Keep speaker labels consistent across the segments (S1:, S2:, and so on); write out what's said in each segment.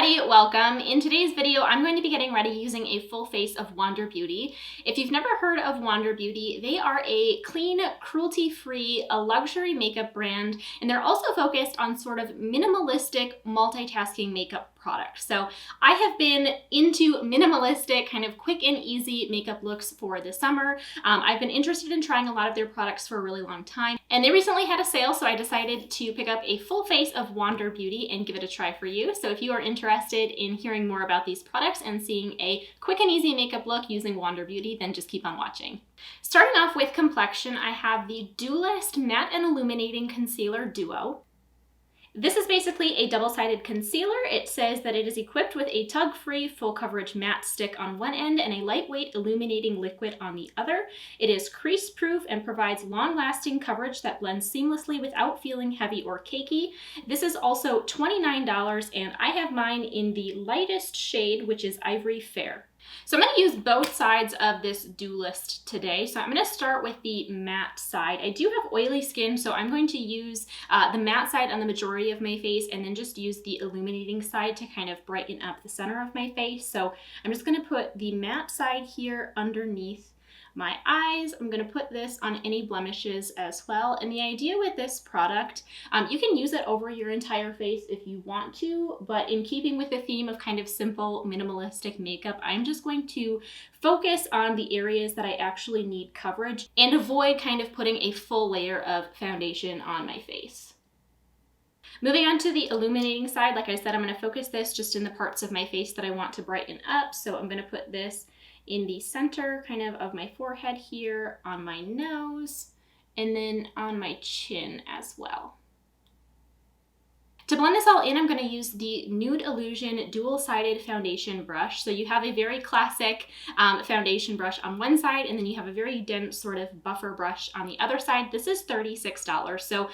S1: everybody, welcome. In today's video, I'm going to be getting ready using a full face of Wander Beauty. If you've never heard of Wander Beauty, they are a clean, cruelty-free, a luxury makeup brand, and they're also focused on sort of minimalistic, multitasking makeup products. So I have been into minimalistic, kind of quick and easy makeup looks for the summer. I've been interested in trying a lot of their products for a really long time, and they recently had a sale, so I decided to pick up a full face of Wander Beauty and give it a try for you. So if you are interested in hearing more about these products and seeing a quick and easy makeup look using Wander Beauty, then just keep on watching. Starting off with complexion, I have the Dualist Matte and Illuminating Concealer Duo. This is basically a double-sided concealer. It says that it is equipped with a tug-free full coverage matte stick on one end and a lightweight illuminating liquid on the other. It is crease-proof and provides long-lasting coverage that blends seamlessly without feeling heavy or cakey. This is also $29, and I have mine in the lightest shade, which is Ivory Fair. So I'm going to use both sides of this Dualist today. So I'm going to start with the matte side. I do have oily skin, so I'm going to use the matte side on the majority of my face and then just use the illuminating side to kind of brighten up the center of my face. So I'm just going to put the matte side here underneath my eyes. I'm going to put this on any blemishes as well. And the idea with this product, you can use it over your entire face if you want to, but in keeping with the theme of kind of simple minimalistic makeup, I'm just going to focus on the areas that I actually need coverage and avoid kind of putting a full layer of foundation on my face. Moving on to the illuminating side, like I said, I'm going to focus this just in the parts of my face that I want to brighten up. So I'm going to put this in the center kind of my forehead here, on my nose, and then on my chin as well. To blend this all in, I'm going to use the Nude Illusion dual-sided foundation brush. So you have a very classic foundation brush on one side, and then you have a very dense sort of buffer brush on the other side. This is $36. So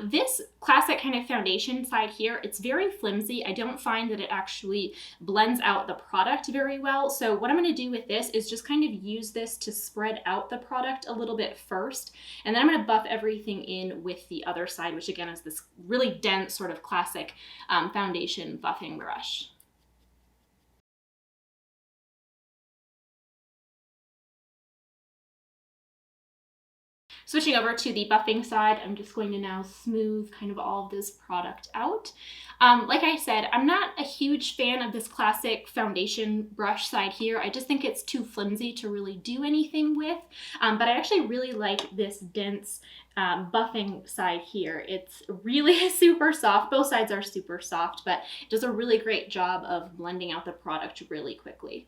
S1: this classic kind of foundation side here, it's very flimsy. I don't find that it actually blends out the product very well. So what I'm going to do with this is just kind of use this to spread out the product a little bit first, and then I'm going to buff everything in with the other side, which again is this really dense sort of classic foundation buffing brush. Switching over to the buffing side, I'm just going to now smooth kind of all of this product out. Like I said, I'm not a huge fan of this classic foundation brush side here. I just think it's too flimsy to really do anything with, but I actually really like this dense buffing side here. It's really super soft. Both sides are super soft, but it does a really great job of blending out the product really quickly.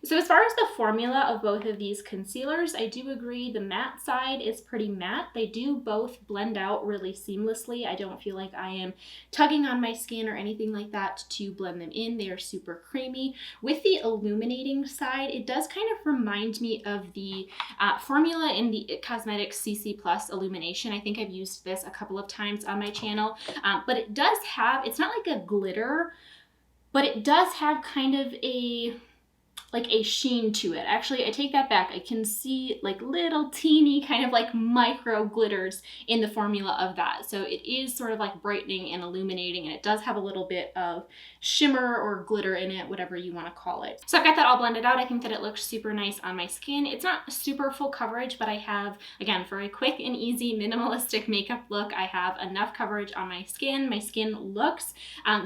S1: So as far as the formula of both of these concealers, I do agree the matte side is pretty matte. They do both blend out really seamlessly. I don't feel like I am tugging on my skin or anything like that to blend them in. They are super creamy. With the illuminating side, it does kind of remind me of the formula in the IT Cosmetics CC Plus Illumination. I think I've used this a couple of times on my channel, but it does have, it's not like a glitter, but it does have kind of a sheen to it. Actually, I take that back. I can see like little teeny kind of like micro glitters in the formula of that. So it is sort of like brightening and illuminating, and it does have a little bit of shimmer or glitter in it, whatever you want to call it. So I've got that all blended out. I think that it looks super nice on my skin. It's not super full coverage, but I have, again, for a quick and easy minimalistic makeup look, I have enough coverage on my skin. My skin looks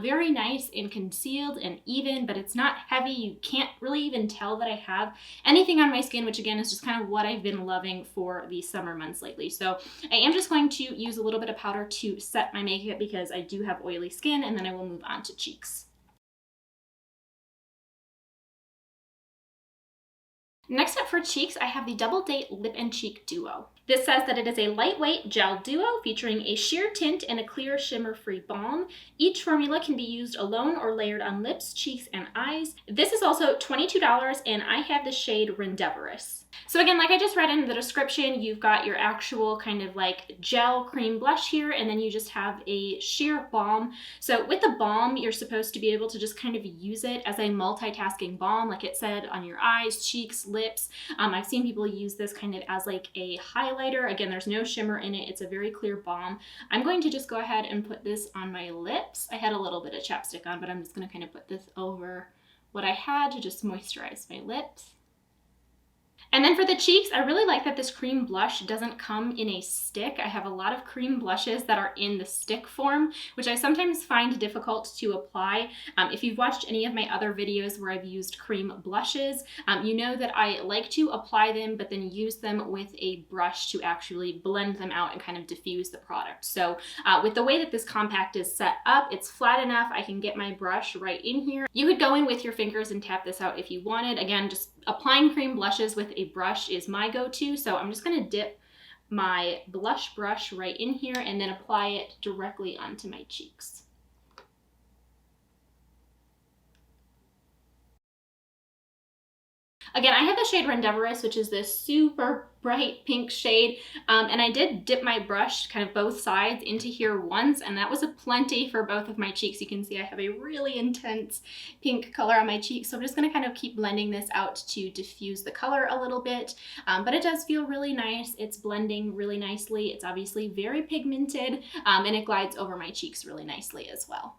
S1: very nice and concealed and even, but it's not heavy. You can't really even tell that I have anything on my skin, which again is just kind of what I've been loving for the summer months lately. So I am just going to use a little bit of powder to set my makeup because I do have oily skin, and then I will move on to cheeks. Next up for cheeks, I have the Double Date Lip and Cheek Duo. This says that it is a lightweight gel duo featuring a sheer tint and a clear shimmer-free balm. Each formula can be used alone or layered on lips, cheeks, and eyes. This is also $22, and I have the shade Rendevorous. So again, like I just read in the description, you've got your actual kind of like gel cream blush here, and then you just have a sheer balm. So with the balm, you're supposed to be able to just kind of use it as a multitasking balm, like it said, on your eyes, cheeks, lips. I've seen people use this kind of as like a highlight highlighter. Again, there's no shimmer in it. It's a very clear balm. I'm going to just go ahead and put this on my lips. I had a little bit of chapstick on, but I'm just going to kind of put this over what I had to just moisturize my lips. And then for the cheeks, I really like that this cream blush doesn't come in a stick. I have a lot of cream blushes that are in the stick form, which I sometimes find difficult to apply. If you've watched any of my other videos where I've used cream blushes, you know that I like to apply them, but then use them with a brush to actually blend them out and kind of diffuse the product. So with the way that this compact is set up, it's flat enough. I can get my brush right in here. You could go in with your fingers and tap this out if you wanted. Again, just applying cream blushes with a brush is my go-to, so I'm just going to dip my blush brush right in here and then apply it directly onto my cheeks. Again, I have the shade Rendevorous, which is this super bright pink shade, and I did dip my brush kind of both sides into here once, and that was a plenty for both of my cheeks. You can see I have a really intense pink color on my cheeks, so I'm just going to kind of keep blending this out to diffuse the color a little bit, but it does feel really nice. It's blending really nicely. It's obviously very pigmented, and it glides over my cheeks really nicely as well.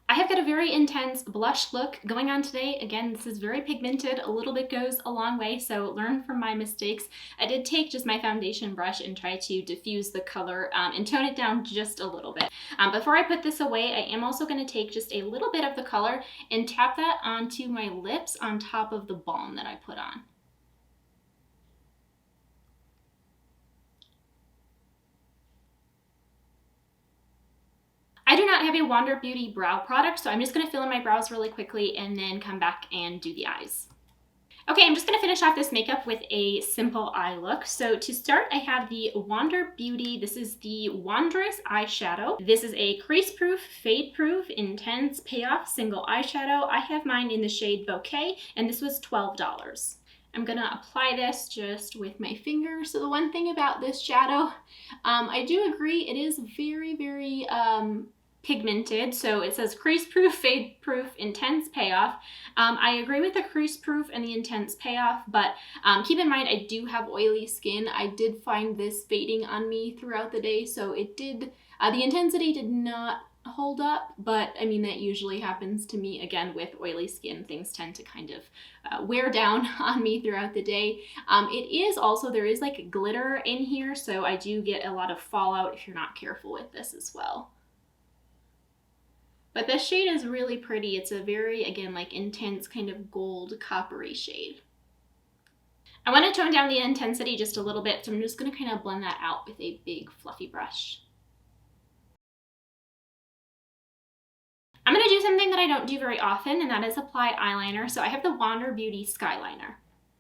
S1: I have got a very intense blush look going on today. Again, this is very pigmented. A little bit goes a long way, so learn from my mistakes. I did take just my foundation brush and try to diffuse the color and tone it down just a little bit. Before I put this away, I am also going to take just a little bit of the color and tap that onto my lips on top of the balm that I put on. I do not have a Wander Beauty brow product, so I'm just going to fill in my brows really quickly and then come back and do the eyes. Okay, I'm just going to finish off this makeup with a simple eye look. So to start, I have the Wander Beauty. This is the Wondrous eyeshadow. This is a crease-proof, fade-proof, intense payoff single eyeshadow. I have mine in the shade Bouquet, and this was $12. I'm gonna apply this just with my finger. So the one thing about this shadow, I do agree it is very, very pigmented. So it says crease proof, fade proof, intense payoff. I agree with the crease proof and the intense payoff, but keep in mind I do have oily skin. I did find this fading on me throughout the day, so it did, the intensity did not hold up, but I mean that usually happens to me. Again, with oily skin, things tend to kind of wear down on me throughout the day. It is also, there is like glitter in here, so I do get a lot of fallout if you're not careful with this as well. But this shade is really pretty. It's a very, again, like intense kind of gold coppery shade. I want to tone down the intensity just a little bit, so I'm just going to kind of blend that out with a big fluffy brush. I'm going to do something that I don't do very often, and that is apply eyeliner. So I have the Wander Beauty Skyliner.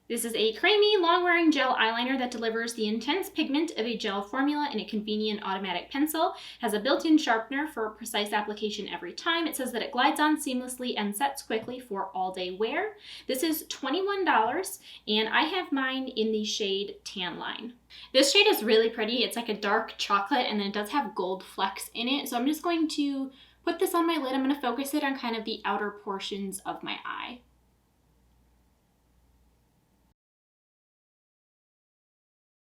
S1: This is a creamy, long-wearing gel eyeliner that delivers the intense pigment of a gel formula in a convenient automatic pencil. Has a built-in sharpener for precise application every time. It says that it glides on seamlessly and sets quickly for all-day wear. This is $21, and I have mine in the shade Tan Line. This shade is really pretty. It's like a dark chocolate, and then it does have gold flecks in it. So I'm just going to put this on my lid. I'm going to focus it on kind of the outer portions of my eye.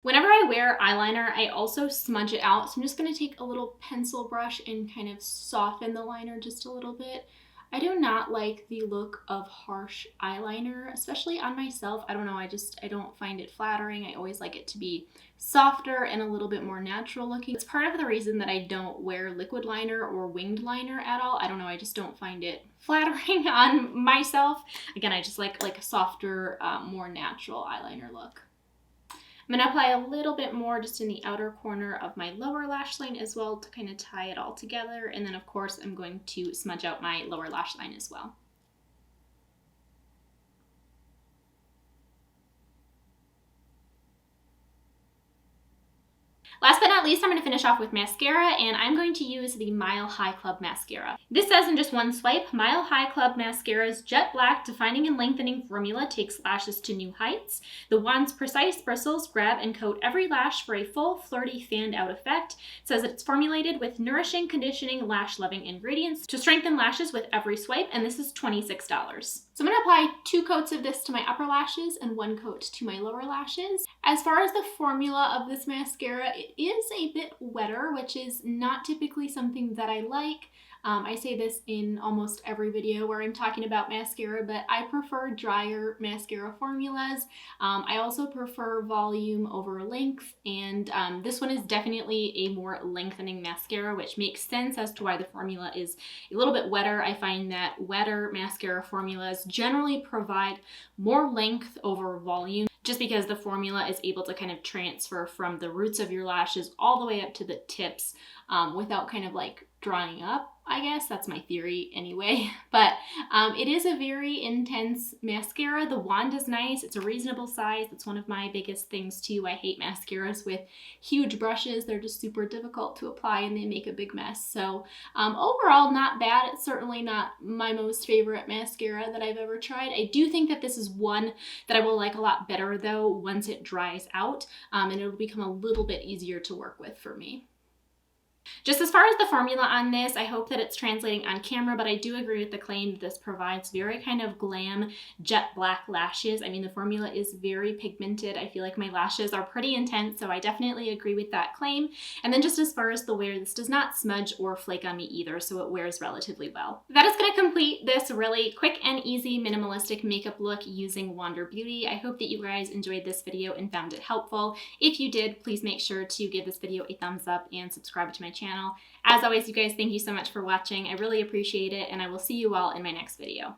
S1: Whenever I wear eyeliner, I also smudge it out. So I'm just going to take a little pencil brush and kind of soften the liner just a little bit. I do not like the look of harsh eyeliner, especially on myself. I don't know, I don't find it flattering. I always like it to be softer and a little bit more natural looking. It's part of the reason that I don't wear liquid liner or winged liner at all. I don't know, I just don't find it flattering on myself. Again, I just like a softer, more natural eyeliner look. I'm going to apply a little bit more just in the outer corner of my lower lash line as well to kind of tie it all together. And then of course I'm going to smudge out my lower lash line as well. Last but not least, I'm going to finish off with mascara, and I'm going to use the Mile High Club mascara. This says in just one swipe, Mile High Club mascara's jet black defining and lengthening formula takes lashes to new heights. The wand's precise bristles grab and coat every lash for a full, flirty, fanned out effect. It says it's formulated with nourishing, conditioning, lash-loving ingredients to strengthen lashes with every swipe, and this is $26. So I'm going to apply 2 coats of this to my upper lashes and 1 coat to my lower lashes. As far as the formula of this mascara, it is a bit wetter, which is not typically something that I like. I say this in almost every video where I'm talking about mascara, but I prefer drier mascara formulas. I also prefer volume over length, and this one is definitely a more lengthening mascara, which makes sense as to why the formula is a little bit wetter. I find that wetter mascara formulas generally provide more length over volume, just because the formula is able to kind of transfer from the roots of your lashes all the way up to the tips without kind of like drying up. I guess that's my theory anyway, but it is a very intense mascara. The wand is nice. It's a reasonable size. It's one of my biggest things too. I hate mascaras with huge brushes. They're just super difficult to apply and they make a big mess. So overall, not bad. It's certainly not my most favorite mascara that I've ever tried. I do think that this is one that I will like a lot better though once it dries out, and it'll become a little bit easier to work with for me. Just as far as the formula on this, I hope that it's translating on camera, but I do agree with the claim that this provides very kind of glam jet black lashes. I mean, the formula is very pigmented. I feel like my lashes are pretty intense, so I definitely agree with that claim. And then just as far as the wear, this does not smudge or flake on me either, so it wears relatively well. That is going to complete this really quick and easy minimalistic makeup look using Wander Beauty. I hope that you guys enjoyed this video and found it helpful. If you did, please make sure to give this video a thumbs up and subscribe to my channel. As always, you guys, thank you so much for watching. I really appreciate it, and I will see you all in my next video.